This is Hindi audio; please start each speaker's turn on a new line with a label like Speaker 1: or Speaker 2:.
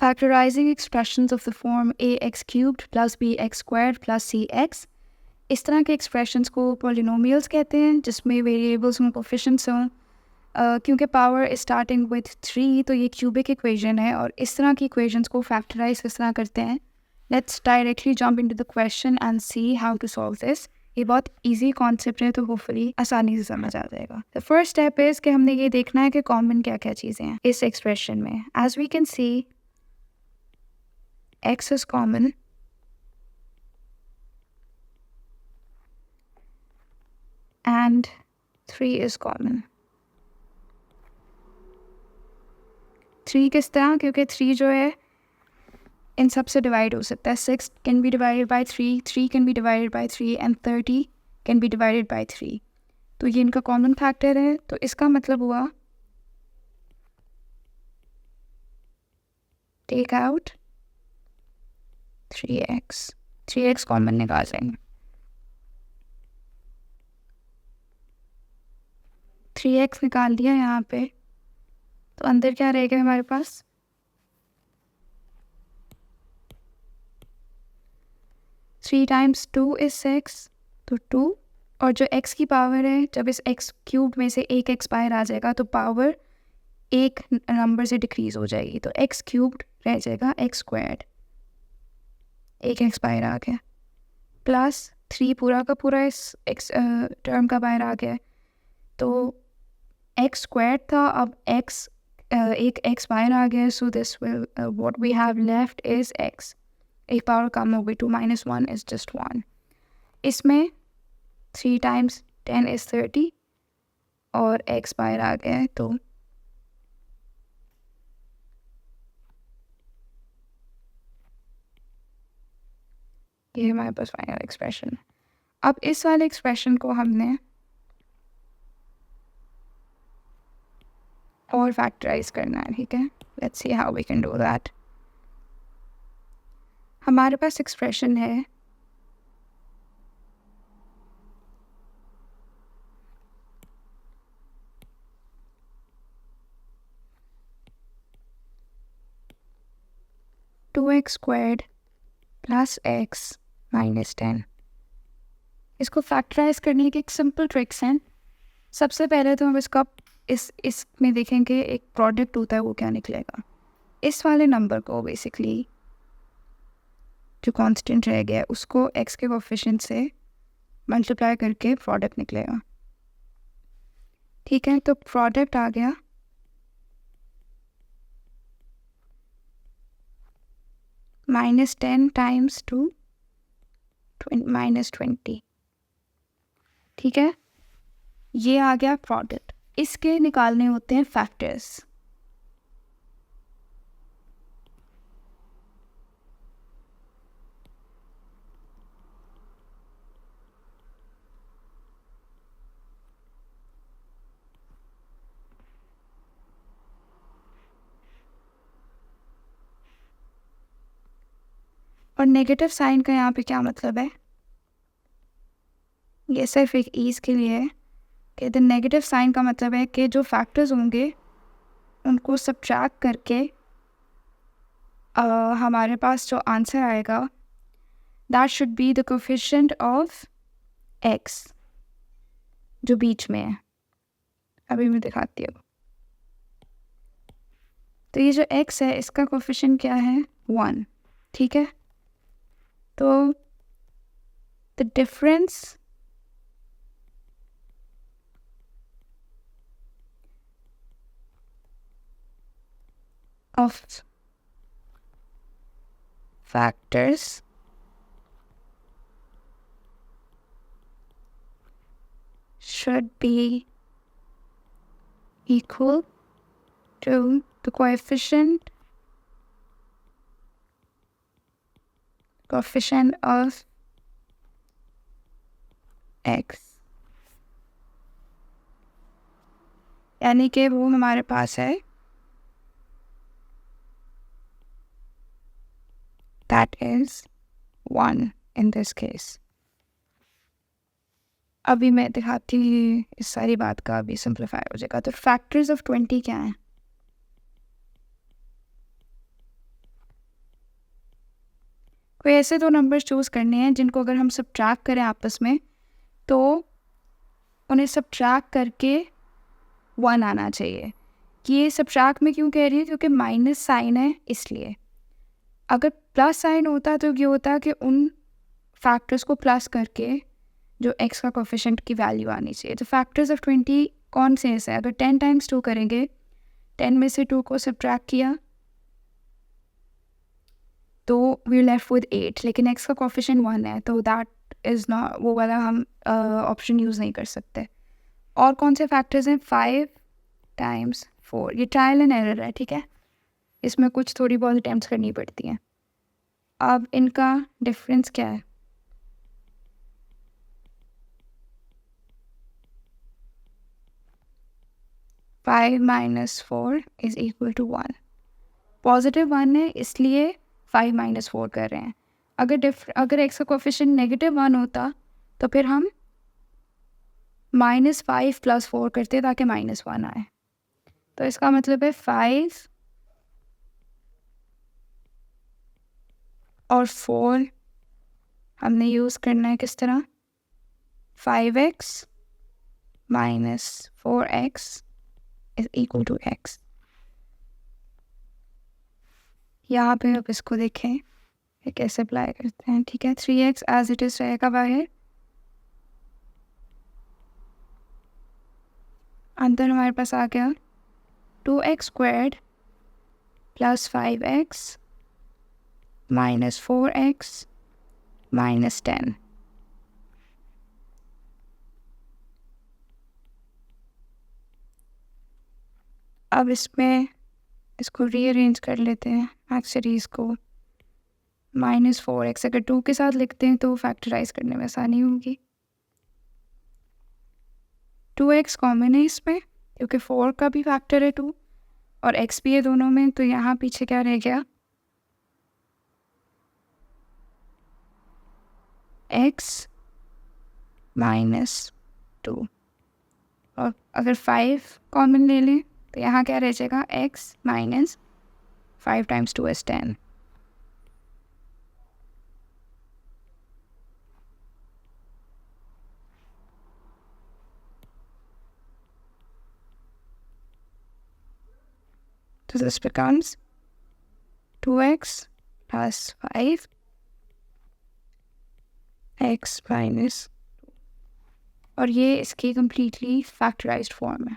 Speaker 1: Factorizing expressions of the form ax cubed plus bx squared plus cx, इस तरह के एक्सप्रेशंस को पॉलिनोमियल्स कहते हैं जिसमें वेरिएबल्स में कोफिशिएंट्स हों। क्योंकि पावर इज स्टार्टिंग विथ 3 तो ये क्यूबिक इक्वेशन है और इस तरह की इक्वेशंस को फैक्टराइज किस तरह करते हैं। Let's directly jump into the question and see how to solve this. ये बहुत इजी कॉन्सेप्ट है तो होपफुली आसानी से समझ आ जाएगा। द फर्स्ट स्टेप इज कि हमने ये देखना है कि कॉमन क्या क्या चीज़ें हैं इस एक्सप्रेशन में। As we can see x is common and 3 is common. 3 किस तरह, क्योंकि 3 जो है इन सब से डिवाइड हो सकता है। 6 can be divided by 3, 3 can be divided by 3 and 30 can be divided by 3। तो ये इनका कॉमन फैक्टर है। तो इसका मतलब हुआ टेक आउट 3x कॉमन निकाल लेंगे। 3x निकाल दिया यहाँ पे, तो अंदर क्या रहेगा हमारे पास 3 टाइम्स 2 इज 6, तो 2 और जो x की पावर है जब इस x क्यूब में से एक x बाहर आ जाएगा तो पावर एक नंबर से डिक्रीज हो जाएगी, तो x क्यूब्ड रह जाएगा x स्क्वायर्ड, एक x बाहर आ गया, प्लस 3 पूरा का पूरा इस x टर्म का बाहर आ गया, तो x स्क्वायर्ड था, अब x एक x बाहर आ गया, so this will what we have left is x, एक पावर कम हो गई, 2 - 1 इज जस्ट 1। इसमें 3 टाइम्स 10 इज 30 और x बाहर आ गया है, तो ये हमारे पास फाइनल एक्सप्रेशन। अब इस वाले एक्सप्रेशन को हमने और फैक्टराइज करना है, ठीक है। Let's see how we can do that. हमारे पास एक्सप्रेशन है two x squared plus x minus 10। इसको फैक्टराइज करने की एक सिंपल ट्रिक्स हैं। सबसे पहले तो हम इसका इसमें देखेंगे एक प्रोडक्ट होता है, वो क्या निकलेगा। इस वाले नंबर को बेसिकली जो कांस्टेंट रह गया उसको x के कोफिशिएंट से मल्टीप्लाई करके प्रोडक्ट निकलेगा, ठीक है। तो प्रोडक्ट आ गया -10 टाइम्स 2 -20, ठीक है। ये आ गया प्रोडक्ट। इसके निकालने होते हैं फैक्टर्स। और नेगेटिव साइन का यहाँ पे क्या मतलब है, ये सिर्फ एक ईज के लिए है कि द नेगेटिव साइन का मतलब है कि जो फैक्टर्स होंगे उनको सब्ट्रैक्ट करके हमारे पास जो आंसर आएगा that should be the coefficient of x जो बीच में है। अभी मैं दिखाती हूँ। तो ये जो x है इसका कोफिशिएंट क्या है 1, ठीक है। तो the difference of factors should be equal to the coefficient of x, यानी कि वो हमारे पास है that is 1 in this case। अभी मैं दिखाती हूँ, इस सारी बात का अभी सिंप्लीफाई हो जाएगा। तो फैक्टर्स ऑफ 20 क्या हैं, कोई ऐसे दो नंबर्स चूज़ करने हैं जिनको अगर हम सब्ट्रैक्ट करें आपस में तो उन्हें सब्ट्रैक्ट करके 1 आना चाहिए। कि ये सब्ट्रैक्ट में क्यों कह रही है, क्योंकि माइनस साइन है इसलिए। अगर प्लस साइन होता तो ये होता कि उन फैक्टर्स को प्लस करके जो x का कोफिशिएंट की वैल्यू आनी चाहिए। तो फैक्टर्स ऑफ 20 कौन से ऐसे हैं? अगर 10 टाइम्स 2 करेंगे, 10 में से 2 को सब्ट्रैक्ट किया तो वी लेफ्ट विद 8, लेकिन x का कोफिशिएंट 1 है तो दैट इज़ नॉट, वो वाला हम ऑप्शन यूज़ नहीं कर सकते। और कौन से फैक्टर्स हैं? 5 टाइम्स 4, ये ट्रायल एंड एरर है, ठीक है, इसमें कुछ थोड़ी बहुत अटैम्प्ट्स करनी पड़ती हैं। अब इनका डिफरेंस क्या है? Five minus 4 is equal to 1। Positive 1 है इसलिए 5 माइनस 4 कर रहे हैं। अगर x का कोफिशिएंट नेगेटिव 1 होता तो फिर हम -5 + 4 करते ताकि -1 आए। तो इसका मतलब है 5 और 4 हमने यूज़ करना है किस तरह? 5x minus 4x is equal to x। यहाँ पे अब इसको देखें ये कैसे अप्लाई करते हैं, ठीक है। 3x एज इट इज़ रहेगा बाहर, अंदर हमारे पास आ गया 2x² + 5x minus 4x minus 10। अब इसमें इसको रीअरेंज कर लेते हैं एक्स सीरीज़ को। -4x अगर 2 के साथ लिखते हैं तो फैक्टराइज करने में आसानी होगी। 2x कॉमन है इसमें क्योंकि 4 का भी फैक्टर है 2 और x भी है दोनों में, तो यहाँ पीछे क्या रह गया? x minus 2। और अगर 5 कॉमन ले लें तो यहाँ क्या रह जाएगा? x minus 5 times 2 is 10। So this becomes 2x plus 5 x minus 2 और ये इसकी completely factorized form है।